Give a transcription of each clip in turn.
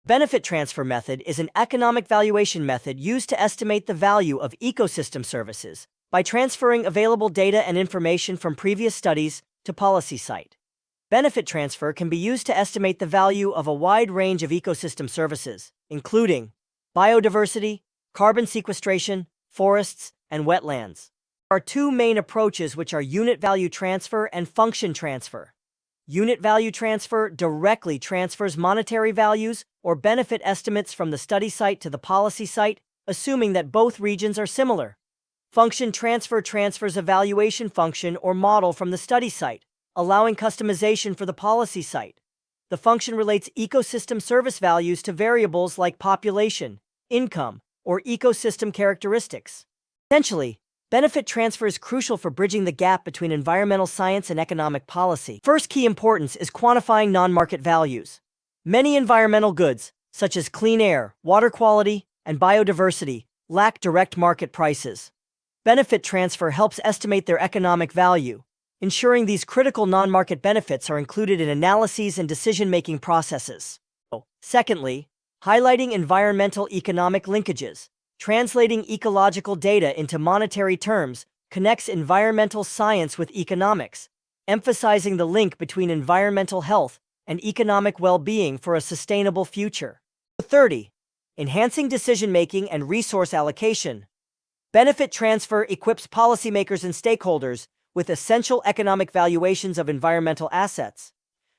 Benefit transfer method is an economic valuation method used to estimate the value of ecosystem services by transferring available data and information from previous studies to policy site. Benefit transfer can be used to estimate the value of a wide range of ecosystem services, including biodiversity, carbon sequestration, forests, and wetlands. There are two main approaches, which are unit value transfer and function transfer. Unit value transfer directly transfers monetary values or benefit estimates from the study site to the policy site, assuming that both regions are similar. Function transfer transfers a valuation function or model from the study site, allowing customization for the policy site. The function relates ecosystem service values to variables like population, income, or ecosystem characteristics. Essentially, benefit transfer is crucial for bridging the gap between environmental science and economic policy. First key importance is quantifying non-market values. Many environmental goods, such as clean air, water quality, and biodiversity, lack direct market prices. Benefit transfer helps estimate their economic value, ensuring these critical non-market benefits are included in analyses and decision-making processes. Secondly, highlighting environmental economic linkages. Translating ecological data into monetary terms connects environmental science with economics, emphasizing the link between environmental health and economic well-being for a sustainable future. 30. Enhancing decision-making and resource allocation. Benefit transfer equips policymakers and stakeholders with essential economic valuations of environmental assets.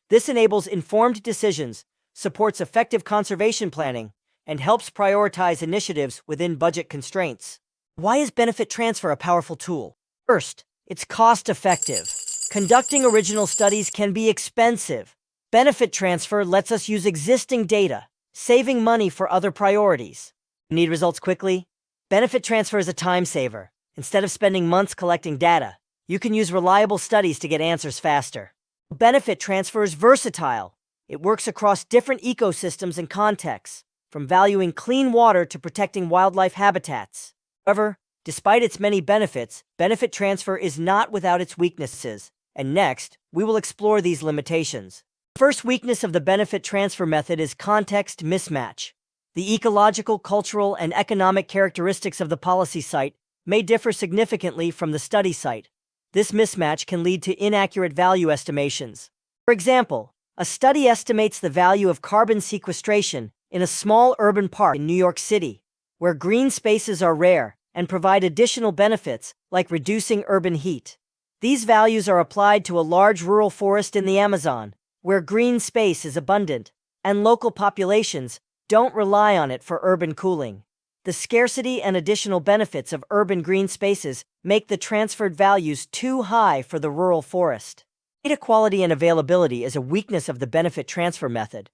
This enables informed decisions, supports effective conservation planning, and helps prioritize initiatives within budget constraints. Why is benefit transfer a powerful tool? First, it's cost-effective. Conducting original studies can be expensive. Benefit transfer lets us use existing data, saving money for other priorities. Need results quickly? Benefit transfer is a time saver. Instead of spending months collecting data, you can use reliable studies to get answers faster. Benefit transfer is versatile. It works across different ecosystems and contexts, from valuing clean water to protecting wildlife habitats. However, despite its many benefits, benefit transfer is not without its weaknesses, and next, we will explore these limitations. The first weakness of the benefit transfer method is context mismatch. The ecological, cultural, and economic characteristics of the policy site may differ significantly from the study site. This mismatch can lead to inaccurate value estimations. For example, a study estimates the value of carbon sequestration in a small urban park in New York City, where green spaces are rare and provide additional benefits like reducing urban heat. These values are applied to a large rural forest in the Amazon, where green space is abundant, and local populations don't rely on it for urban cooling. The scarcity and additional benefits of urban green spaces make the transferred values too high for the rural forest. Data quality and availability is a weakness of the benefit transfer method.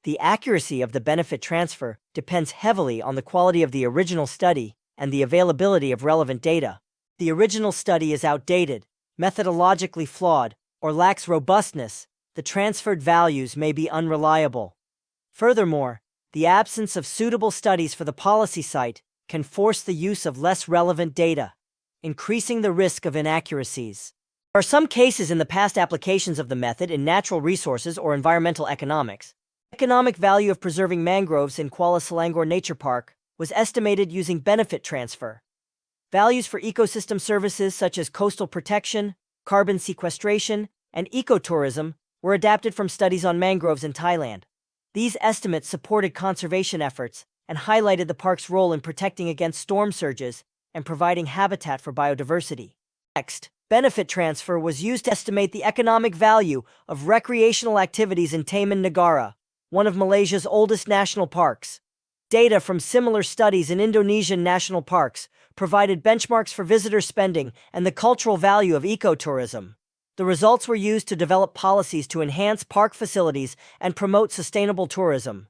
The accuracy of the benefit transfer depends heavily on the quality of the original study and the availability of relevant data. The original study is outdated, methodologically flawed, or lacks robustness, the transferred values may be unreliable. Furthermore, the absence of suitable studies for the policy site can force the use of less relevant data, increasing the risk of inaccuracies. There are some cases in the past applications of the method in natural resources or environmental economics. Economic value of preserving mangroves in Kuala Selangor Nature Park was estimated using benefit transfer. Values for ecosystem services such as coastal protection, carbon sequestration, and ecotourism were adapted from studies on mangroves in Thailand. These estimates supported conservation efforts and highlighted the park's role in protecting against storm surges and providing habitat for biodiversity. Next, benefit transfer was used to estimate the economic value of recreational activities in Taman Negara, one of Malaysia's oldest national parks. Data from similar studies in Indonesian national parks provided benchmarks for visitor spending and the cultural value of ecotourism. The results were used to develop policies to enhance park facilities and promote sustainable tourism.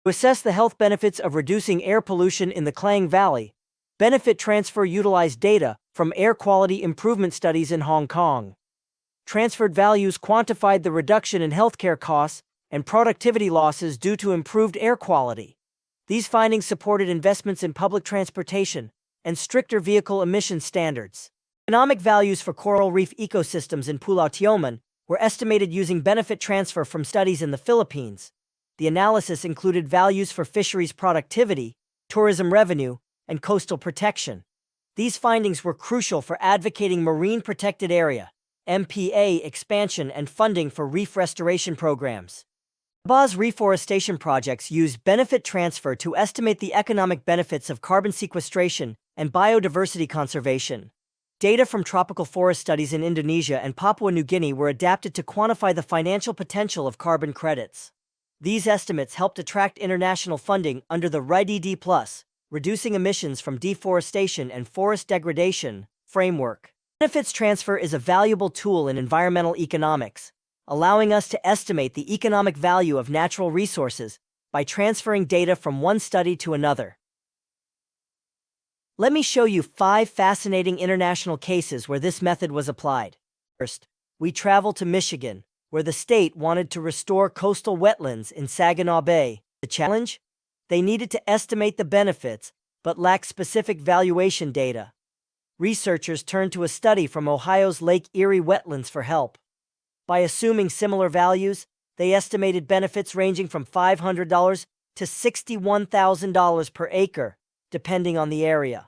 To assess the health benefits of reducing air pollution in the Klang Valley, benefit transfer utilized data from air quality improvement studies in Hong Kong. Transferred values quantified the reduction in healthcare costs and productivity losses due to improved air quality. These findings supported investments in public transportation and stricter vehicle emission standards. Economic values for coral reef ecosystems in Pulau Tioman were estimated using benefit transfer from studies in the Philippines. The analysis included values for fisheries productivity, tourism revenue, and coastal protection. These findings were crucial for advocating marine protected area, MPA expansion and funding for reef restoration programs. BA's reforestation projects used benefit transfer to estimate the economic benefits of carbon sequestration and biodiversity conservation. Data from tropical forest studies in Indonesia and Papua New Guinea were adapted to quantify the financial potential of carbon credits. These estimates helped attract international funding under the RIDD+, Reducing Emissions from Deforestation and Forest Degradation framework. Benefits transfer is a valuable tool in environmental economics, allowing us to estimate the economic value of natural resources by transferring data from one study to another. Let me show you 5 fascinating international cases where this method was applied. First, we travel to Michigan, where the state wanted to restore coastal wetlands in Saginaw Bay. The challenge? They needed to estimate the benefits, but lacked specific valuation data. Researchers turned to a study from Ohio's Lake Erie wetlands for help. By assuming similar values, they estimated benefits ranging from $500 to $61,000 per acre, depending on the area.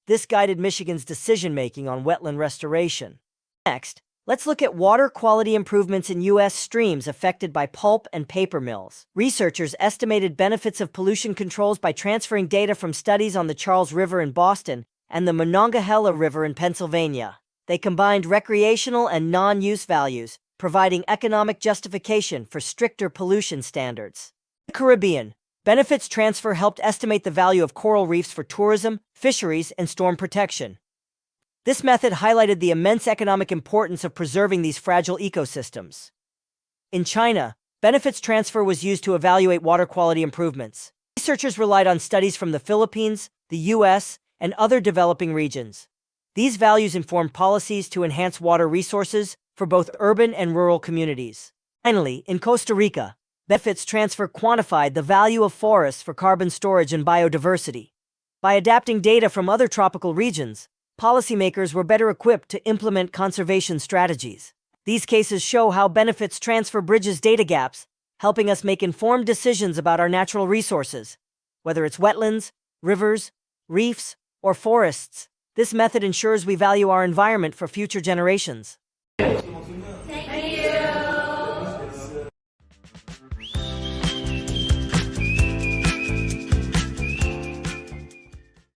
This guided Michigan's decision-making on wetland restoration. Next, let's look at water quality improvements in U.S. streams affected by pulp and paper mills. Researchers estimated benefits of pollution controls by transferring data from studies on the Charles River in Boston and the Monongahela River in Pennsylvania. They combined recreational and non-use values, providing economic justification for stricter pollution standards. In the Caribbean, benefits transfer helped estimate the value of coral reefs for tourism, fisheries, and storm protection. This method highlighted the immense economic importance of preserving these fragile ecosystems. In China, benefits transfer was used to evaluate water quality improvements. Researchers relied on studies from the Philippines, the U.S., and other developing regions. These values informed policies to enhance water resources for both urban and rural communities. Finally, in Costa Rica, benefits transfer quantified the value of forests for carbon storage and biodiversity. By adapting data from other tropical regions, policymakers were better equipped to implement conservation strategies. These cases show how benefits transfer bridges data gaps, helping us make informed decisions about our natural resources. Whether it's wetlands, rivers, reefs, or forests, this method ensures we value our environment for future generations.